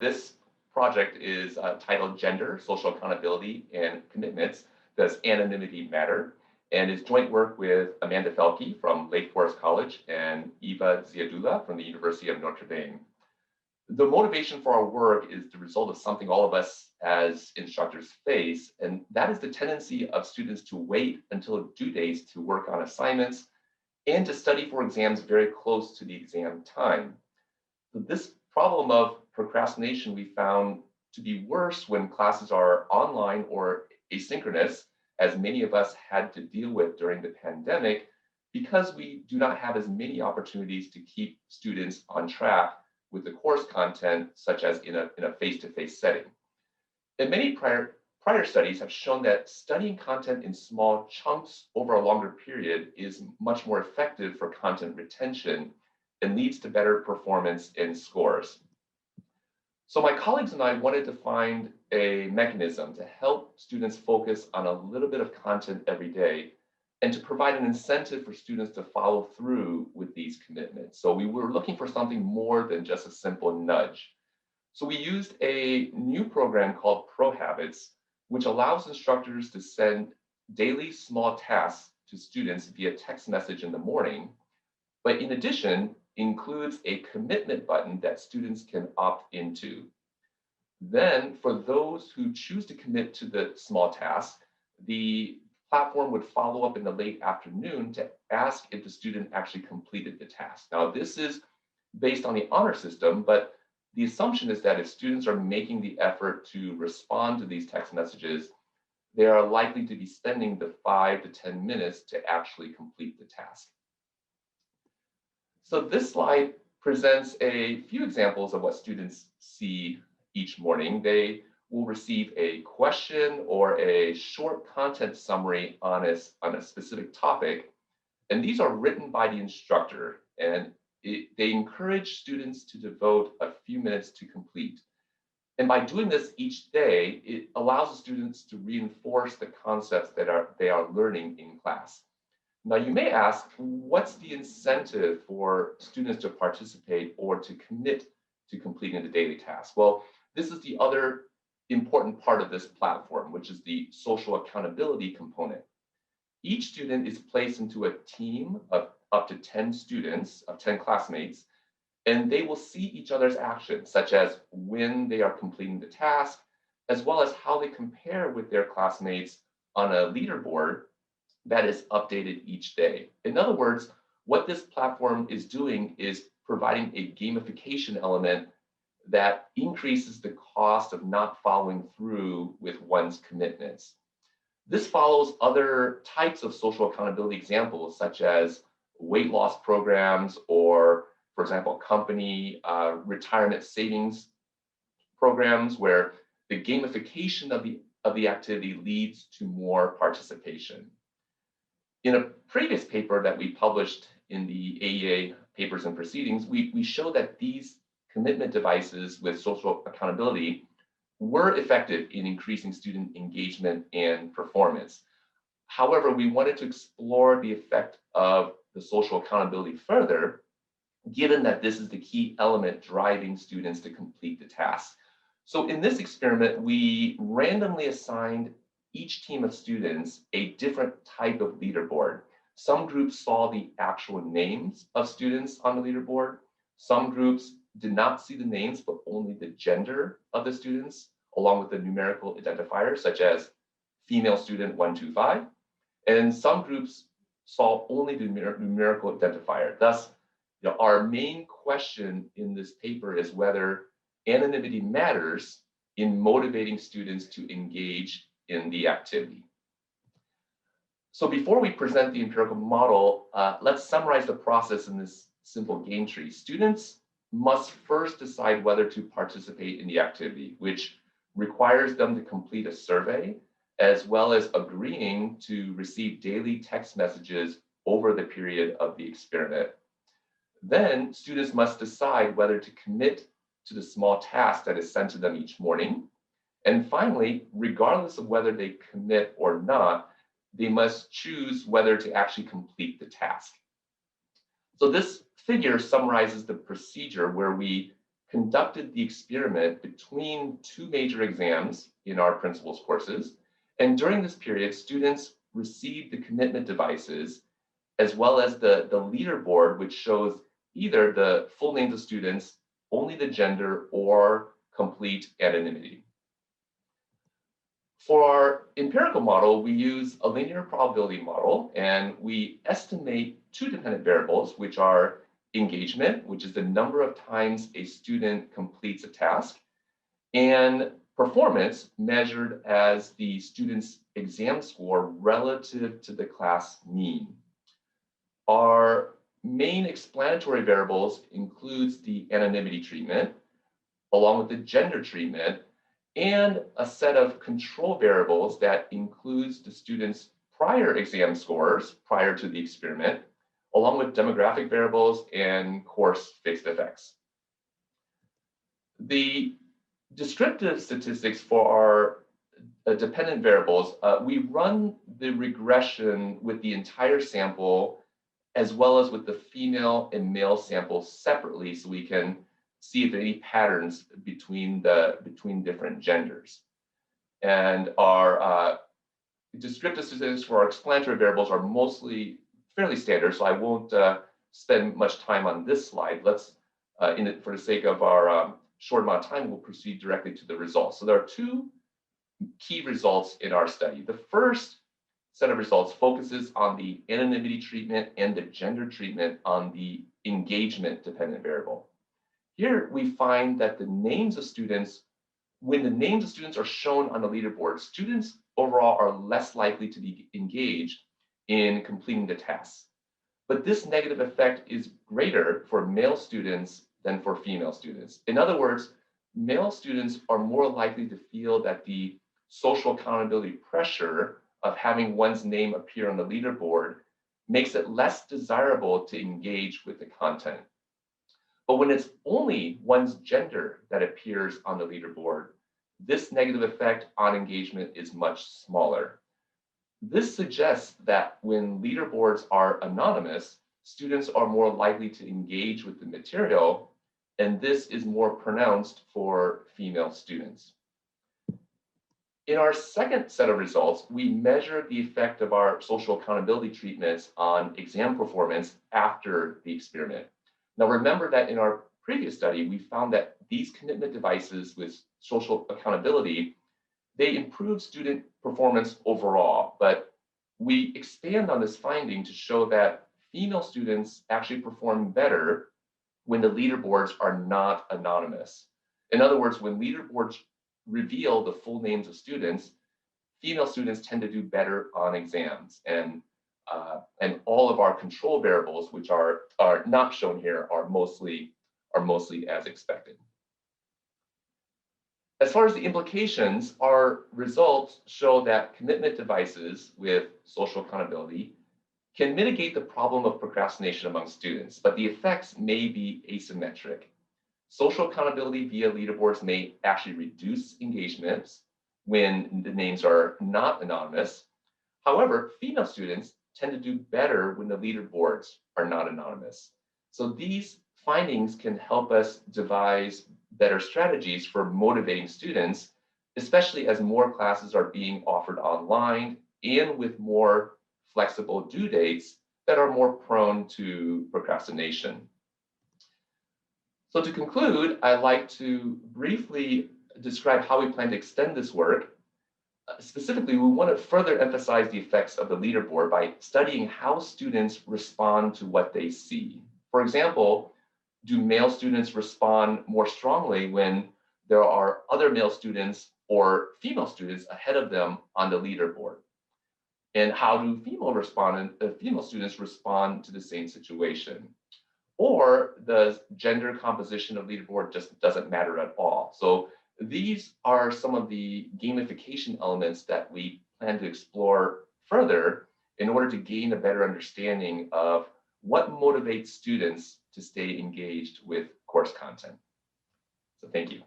This project is titled Gender, Social Accountability, and Commitments. Does Anonymity Matter? And is joint work with Amanda Felke from Lake Forest College and Eva Ziadullah from the University of Notre Dame. The motivation for our work is the result of something all of us as instructors face, and that is the tendency of students to wait until due dates to work on assignments and to study for exams very close to the exam time. So this problem of procrastination we found to be worse when classes are online or asynchronous, as many of us had to deal with during the pandemic, because we do not have as many opportunities to keep students on track with the course content, such as in a face-to-face setting. And many prior studies have shown that studying content in small chunks over a longer period is much more effective for content retention and leads to better performance and scores. So my colleagues and I wanted to find a mechanism to help students focus on a little bit of content every day and to provide an incentive for students to follow through with these commitments. So we were looking for something more than just a simple nudge. So we used a new program called Pro Habits, which allows instructors to send daily small tasks to students via text message in the morning, but in addition, includes a commitment button that students can opt into. Then, for those who choose to commit to the small task, the platform would follow up in the late afternoon to ask if the student actually completed the task. Now, this is based on the honor system, but the assumption is that if students are making the effort to respond to these text messages, they are likely to be spending the 5 to 10 minutes to actually complete the task. So this slide presents a few examples of what students see each morning. They will receive a question or a short content summary on a specific topic, and these are written by the instructor, and they encourage students to devote a few minutes to complete. And by doing this each day, it allows the students to reinforce the concepts that they are learning in class. Now, you may ask, what's the incentive for students to participate or to commit to completing the daily task? Well, this is the other important part of this platform, which is the social accountability component. Each student is placed into a team of up to 10 students, of 10 classmates, and they will see each other's actions, such as when they are completing the task, as well as how they compare with their classmates on a leaderboard that is updated each day. In other words, what this platform is doing is providing a gamification element that increases the cost of not following through with one's commitments. This follows other types of social accountability examples, such as weight loss programs or, for example, company retirement savings programs, where the gamification of the activity leads to more participation. In a previous paper that we published in the AEA Papers and Proceedings, we showed that these commitment devices with social accountability were effective in increasing student engagement and performance. However, we wanted to explore the effect of the social accountability further, given that this is the key element driving students to complete the task. So in this experiment, we randomly assigned each team of students a different type of leaderboard. Some groups saw the actual names of students on the leaderboard. Some groups did not see the names, but only the gender of the students, along with the numerical identifiers, such as female student 125. And some groups saw only the numerical identifier. Thus, our main question in this paper is whether anonymity matters in motivating students to engage in the activity. So before we present the empirical model, let's summarize the process in this simple game tree. Students must first decide whether to participate in the activity, which requires them to complete a survey, as well as agreeing to receive daily text messages over the period of the experiment. Then students must decide whether to commit to the small task that is sent to them each morning. And finally, regardless of whether they commit or not, they must choose whether to actually complete the task. So this figure summarizes the procedure where we conducted the experiment between two major exams in our principles courses. And during this period, students received the commitment devices as well as the leaderboard, which shows either the full names of students, only the gender, or complete anonymity. For our empirical model, we use a linear probability model, and we estimate two dependent variables, which are engagement, which is the number of times a student completes a task, and performance, measured as the student's exam score relative to the class mean. Our main explanatory variables includes the anonymity treatment, along with the gender treatment, and a set of control variables that includes the student's prior exam scores prior to the experiment, along with demographic variables and course fixed effects. The descriptive statistics for our dependent variables, we run the regression with the entire sample as well as with the female and male samples separately, so we can see if there are any patterns between different genders. And our descriptive statistics for our explanatory variables are mostly fairly standard, so I won't spend much time on this slide. Let's, for the sake of our short amount of time, we'll proceed directly to the results. So there are two key results in our study. The first set of results focuses on the anonymity treatment and the gender treatment on the engagement dependent variable. Here we find that the names of students, when the names of students are shown on the leaderboard, students overall are less likely to be engaged in completing the tasks. But this negative effect is greater for male students than for female students. In other words, male students are more likely to feel that the social accountability pressure of having one's name appear on the leaderboard makes it less desirable to engage with the content. But when it's only one's gender that appears on the leaderboard, this negative effect on engagement is much smaller. This suggests that when leaderboards are anonymous, students are more likely to engage with the material, and this is more pronounced for female students. In our second set of results, we measure the effect of our social accountability treatments on exam performance after the experiment. Now, remember that in our previous study, we found that these commitment devices with social accountability, they improve student performance overall, but we expand on this finding to show that female students actually perform better when the leaderboards are not anonymous. In other words, when leaderboards reveal the full names of students, female students tend to do better on exams. And all of our control variables, which are not shown here, are mostly as expected. As far as the implications, our results show that commitment devices with social accountability can mitigate the problem of procrastination among students, but the effects may be asymmetric. Social accountability via leaderboards may actually reduce engagements when the names are not anonymous. However, female students tend to do better when the leaderboards are not anonymous. So these findings can help us devise better strategies for motivating students, especially as more classes are being offered online and with more flexible due dates that are more prone to procrastination. So to conclude, I'd like to briefly describe how we plan to extend this work. Specifically, we want to further emphasize the effects of the leaderboard by studying how students respond to what they see. For example, do male students respond more strongly when there are other male students or female students ahead of them on the leaderboard? And how do female students respond to the same situation? Or does gender composition of leaderboard just doesn't matter at all? So these are some of the gamification elements that we plan to explore further in order to gain a better understanding of what motivates students to stay engaged with course content. So thank you.